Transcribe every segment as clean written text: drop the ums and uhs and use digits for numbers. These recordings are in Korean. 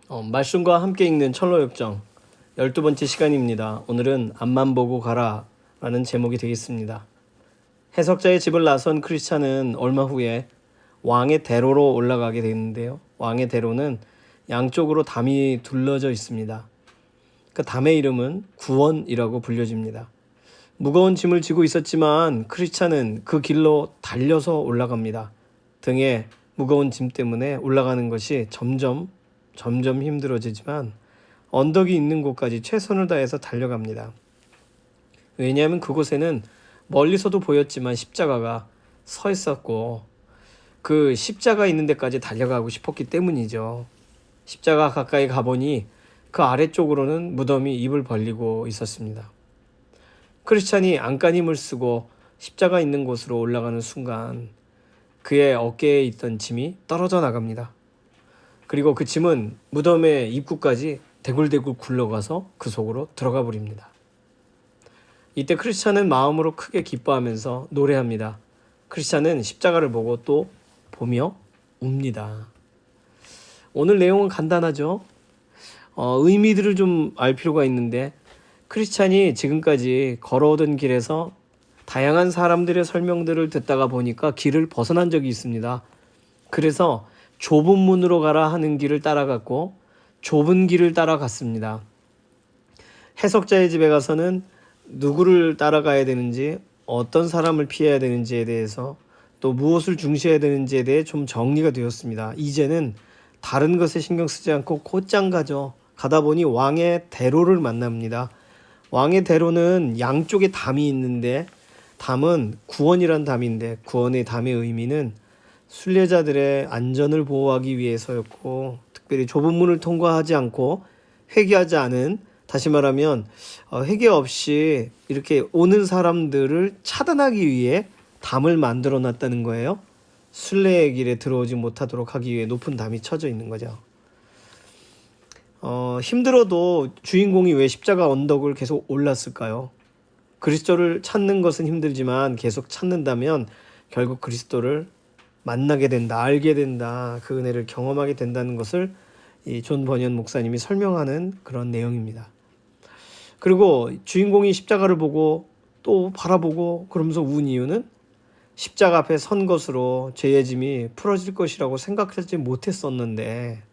말씀과 함께 읽는 철로역정 12번째 시간입니다. 오늘은 앞만 보고 가라 라는 제목이 되겠습니다. 해석자의 집을 나선 크리스찬은 얼마 후에 왕의 대로로 올라가게 되는데요. 왕의 대로는 양쪽으로 담이 둘러져 있습니다. 그 담의 이름은 구원이라고 불려집니다. 무거운 짐을 지고 있었지만 크리스찬은 그 길로 달려서 올라갑니다. 등에 무거운 짐 때문에 올라가는 것이 점점 힘들어지지만 언덕이 있는 곳까지 최선을 다해서 달려갑니다. 왜냐하면 그곳에는 멀리서도 보였지만 십자가가 서 있었고 그 십자가 있는 데까지 달려가고 싶었기 때문이죠. 십자가 가까이 가보니 그 아래쪽으로는 무덤이 입을 벌리고 있었습니다. 크리스찬이 안간힘을 쓰고 십자가 있는 곳으로 올라가는 순간 그의 어깨에 있던 짐이 떨어져 나갑니다. 그리고 그 짐은 무덤의 입구까지 대굴대굴 굴러가서 그 속으로 들어가 버립니다. 이때 크리스찬은 마음으로 크게 기뻐하면서 노래합니다. 크리스찬은 십자가를 보고 또 보며 웁니다. 오늘 내용은 간단하죠. 의미들을 좀 알 필요가 있는데 크리스찬이 지금까지 걸어오던 길에서 다양한 사람들의 설명들을 듣다가 보니까 길을 벗어난 적이 있습니다. 그래서 좁은 문으로 가라 하는 길을 따라갔고 좁은 길을 따라갔습니다. 해석자의 집에 가서는 누구를 따라가야 되는지, 어떤 사람을 피해야 되는지에 대해서 또 무엇을 중시해야 되는지에 대해 좀 정리가 되었습니다. 이제는 다른 것에 신경 쓰지 않고 곧장 가죠. 가다 보니 왕의 대로를 만납니다. 왕의 대로는 양쪽에 담이 있는데 담은 구원이란 담인데 구원의 담의 의미는 순례자들의 안전을 보호하기 위해서였고 특별히 좁은 문을 통과하지 않고 회개하지 않은, 다시 말하면 회개 없이 이렇게 오는 사람들을 차단하기 위해 담을 만들어 놨다는 거예요. 순례의 길에 들어오지 못하도록 하기 위해 높은 담이 쳐져 있는 거죠. 힘들어도 주인공이 왜 십자가 언덕을 계속 올랐을까요? 그리스도를 찾는 것은 힘들지만 계속 찾는다면 결국 그리스도를 만나게 된다, 알게 된다, 그 은혜를 경험하게 된다는 것을 이 존 버니언 목사님이 설명하는 그런 내용입니다. 그리고 주인공이 십자가를 보고 또 바라보고 그러면서 운 이유는 십자가 앞에 선 것으로 죄의 짐이 풀어질 것이라고 생각하지 못했었는데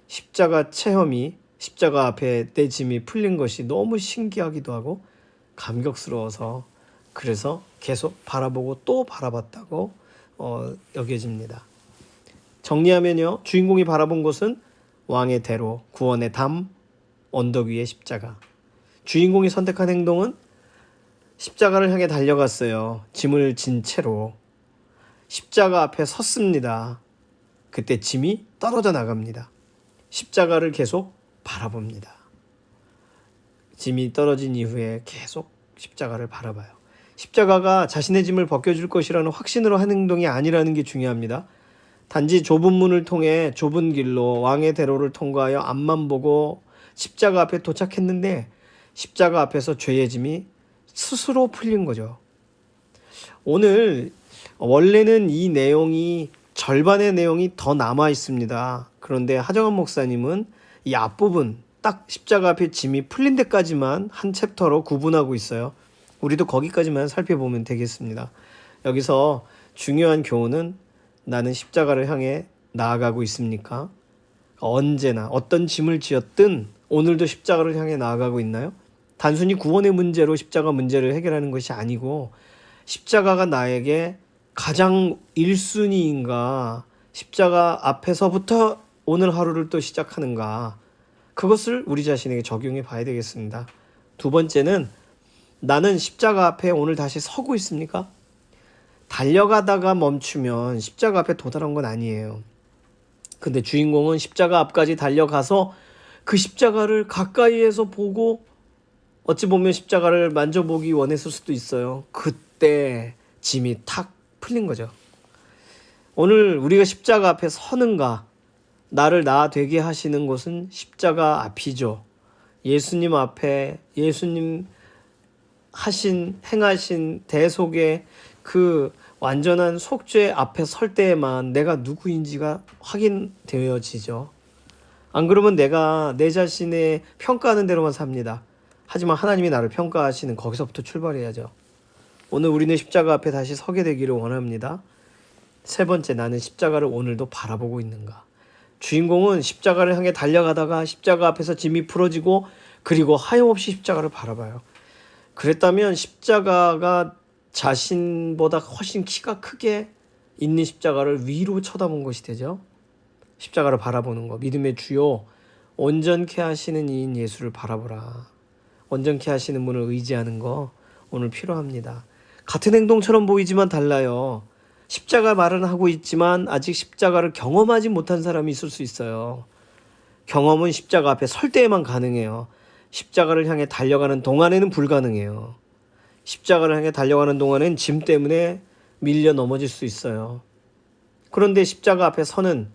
십자가 체험이, 십자가 앞에 내 짐이 풀린 것이 너무 신기하기도 하고 감격스러워서 그래서 계속 바라보고 또 바라봤다고 여겨집니다. 정리하면요, 주인공이 바라본 곳은 왕의 대로, 구원의 담, 언덕 위의 십자가. 주인공이 선택한 행동은 십자가를 향해 달려갔어요. 짐을 진 채로 십자가 앞에 섰습니다. 그때 짐이 떨어져 나갑니다. 십자가를 계속 바라봅니다. 짐이 떨어진 이후에 계속 십자가를 바라봐요. 십자가가 자신의 짐을 벗겨줄 것이라는 확신으로 한 행동이 아니라는 게 중요합니다. 단지 좁은 문을 통해 좁은 길로 왕의 대로를 통과하여 앞만 보고 십자가 앞에 도착했는데 십자가 앞에서 죄의 짐이 스스로 풀린 거죠. 오늘 원래는 이 내용이 절반의 내용이 더 남아 있습니다. 그런데 하정환 목사님은 이 앞부분 딱 십자가 앞에 짐이 풀린 데까지만 한 챕터로 구분하고 있어요. 우리도 거기까지만 살펴보면 되겠습니다. 여기서 중요한 교훈은 나는 십자가를 향해 나아가고 있습니까? 언제나 어떤 짐을 지었든 오늘도 십자가를 향해 나아가고 있나요? 단순히 구원의 문제로 십자가 문제를 해결하는 것이 아니고 십자가가 나에게 가장 1순위인가, 십자가 앞에서부터 오늘 하루를 또 시작하는가, 그것을 우리 자신에게 적용해 봐야 되겠습니다. 두 번째는 나는 십자가 앞에 오늘 다시 서고 있습니까? 달려가다가 멈추면 십자가 앞에 도달한 건 아니에요. 근데 주인공은 십자가 앞까지 달려가서 그 십자가를 가까이에서 보고 어찌 보면 십자가를 만져보기 원했을 수도 있어요. 그때 짐이 탁 풀린 거죠. 오늘 우리가 십자가 앞에 서는가, 나를 나 되게 하시는 곳은 십자가 앞이죠. 예수님 앞에, 예수님 행하신 대속의 그 완전한 속죄 앞에 설 때에만 내가 누구인지가 확인되어지죠. 안 그러면 내가 내 자신의 평가하는 대로만 삽니다. 하지만 하나님이 나를 평가하시는 거기서부터 출발해야죠. 오늘 우리는 십자가 앞에 다시 서게 되기를 원합니다. 세 번째, 나는 십자가를 오늘도 바라보고 있는가? 주인공은 십자가를 향해 달려가다가 십자가 앞에서 짐이 풀어지고 그리고 하염없이 십자가를 바라봐요. 그랬다면 십자가가 자신보다 훨씬 키가 크게 있는 십자가를 위로 쳐다본 것이 되죠. 십자가를 바라보는 것, 믿음의 주요 온전케 하시는 이인 예수를 바라보라. 온전케 하시는 분을 의지하는 거 오늘 필요합니다. 같은 행동처럼 보이지만 달라요. 십자가 말은 하고 있지만 아직 십자가를 경험하지 못한 사람이 있을 수 있어요. 경험은 십자가 앞에 설 때에만 가능해요. 십자가를 향해 달려가는 동안에는 불가능해요. 십자가를 향해 달려가는 동안엔 짐 때문에 밀려 넘어질 수 있어요. 그런데 십자가 앞에 서는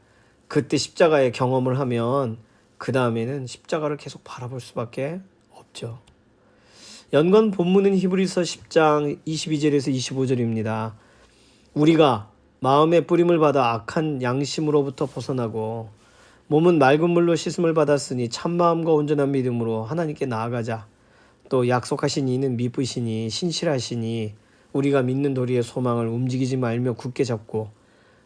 그때 십자가의 경험을 하면 그 다음에는 십자가를 계속 바라볼 수밖에 없죠. 연관 본문은 히브리서 10장 22절에서 25절입니다. 우리가 마음의 뿌림을 받아 악한 양심으로부터 벗어나고 몸은 맑은 물로 씻음을 받았으니 참마음과 온전한 믿음으로 하나님께 나아가자. 또 약속하신 이는 미쁘시니 신실하시니 우리가 믿는 도리의 소망을 움직이지 말며 굳게 잡고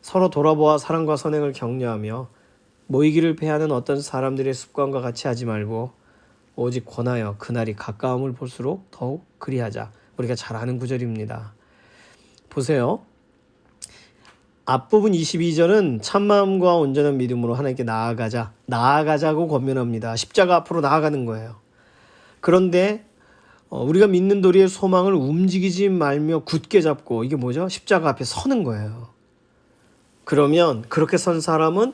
서로 돌아보아 사랑과 선행을 격려하며 모이기를 패하는 어떤 사람들의 습관과 같이 하지 말고 오직 권하여 그날이 가까움을 볼수록 더욱 그리하자. 우리가 잘 아는 구절입니다. 보세요. 앞부분 22절은 참마음과 온전한 믿음으로 하나님께 나아가자고 권면합니다. 십자가 앞으로 나아가는 거예요. 그런데 우리가 믿는 도리의 소망을 움직이지 말며 굳게 잡고, 이게 뭐죠? 십자가 앞에 서는 거예요. 그러면 그렇게 선 사람은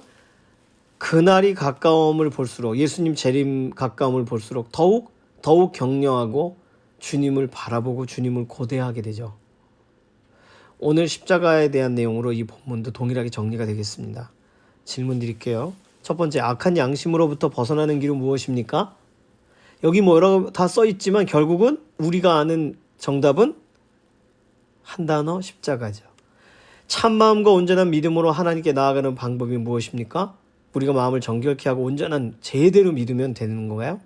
그날이 가까움을 볼수록, 예수님 재림 가까움을 볼수록 더욱 격려하고 주님을 바라보고 주님을 고대하게 되죠. 오늘 십자가에 대한 내용으로 이 본문도 동일하게 정리가 되겠습니다. 질문 드릴게요. 첫 번째, 악한 양심으로부터 벗어나는 길은 무엇입니까? 여기 뭐 여러 다 써 있지만 결국은 우리가 아는 정답은 한 단어, 십자가죠. 참마음과 온전한 믿음으로 하나님께 나아가는 방법이 무엇입니까? 우리가 마음을 정결케 하고 온전한 제대로 믿으면 되는 거예요?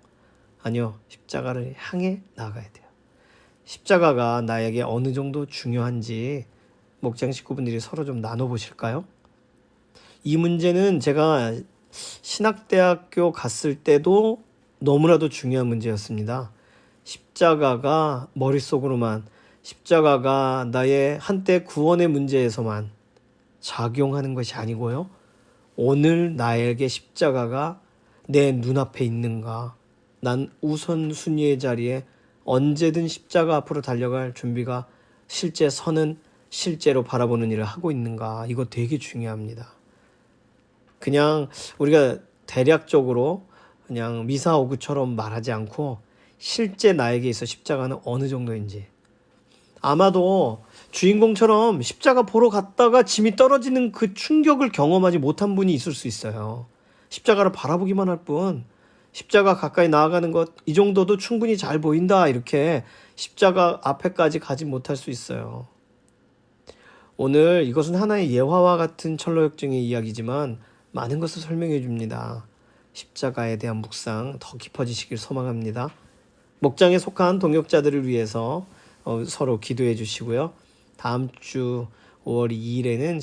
아니요. 십자가를 향해 나아가야 돼요. 십자가가 나에게 어느 정도 중요한지 목장 식구분들이 서로 좀 나눠보실까요? 이 문제는 제가 신학대학교 갔을 때도 너무나도 중요한 문제였습니다. 십자가가 머릿속으로만, 십자가가 나의 한때 구원의 문제에서만 작용하는 것이 아니고요. 오늘 나에게 십자가가 내 눈앞에 있는가? 난 우선순위의 자리에 언제든 십자가 앞으로 달려갈 준비가, 실제로 바라보는 일을 하고 있는가? 이거 되게 중요합니다. 그냥 우리가 대략적으로 그냥 미사오구처럼 말하지 않고 실제 나에게 있어 십자가는 어느 정도인지. 아마도 주인공처럼 십자가 보러 갔다가 짐이 떨어지는 그 충격을 경험하지 못한 분이 있을 수 있어요. 십자가를 바라보기만 할 뿐, 십자가 가까이 나아가는 것, 이 정도도 충분히 잘 보인다, 이렇게 십자가 앞에까지 가지 못할 수 있어요. 오늘 이것은 하나의 예화와 같은 철로역정의 이야기지만 많은 것을 설명해 줍니다. 십자가에 대한 묵상 더 깊어지시길 소망합니다. 목장에 속한 동역자들을 위해서 서로 기도해 주시고요. 다음 주 5월 2일에는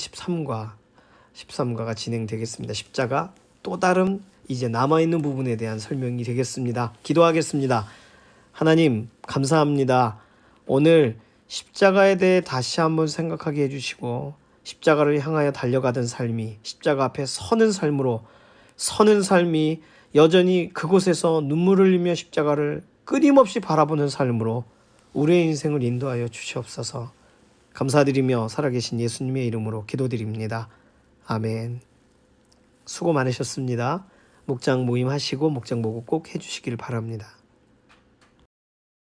13과가 진행되겠습니다. 십자가 또 다른 이제 남아있는 부분에 대한 설명이 되겠습니다. 기도하겠습니다. 하나님 감사합니다. 오늘 십자가에 대해 다시 한번 생각하게 해주시고 십자가를 향하여 달려가던 삶이, 십자가 앞에 서는 삶이 여전히 그곳에서 눈물을 흘리며 십자가를 끊임없이 바라보는 삶으로 우리의 인생을 인도하여 주시옵소서. 감사드리며 살아계신 예수님의 이름으로 기도드립니다. 아멘. 수고 많으셨습니다. 목장 모임 하시고 목장 보고 꼭 해주시길 바랍니다.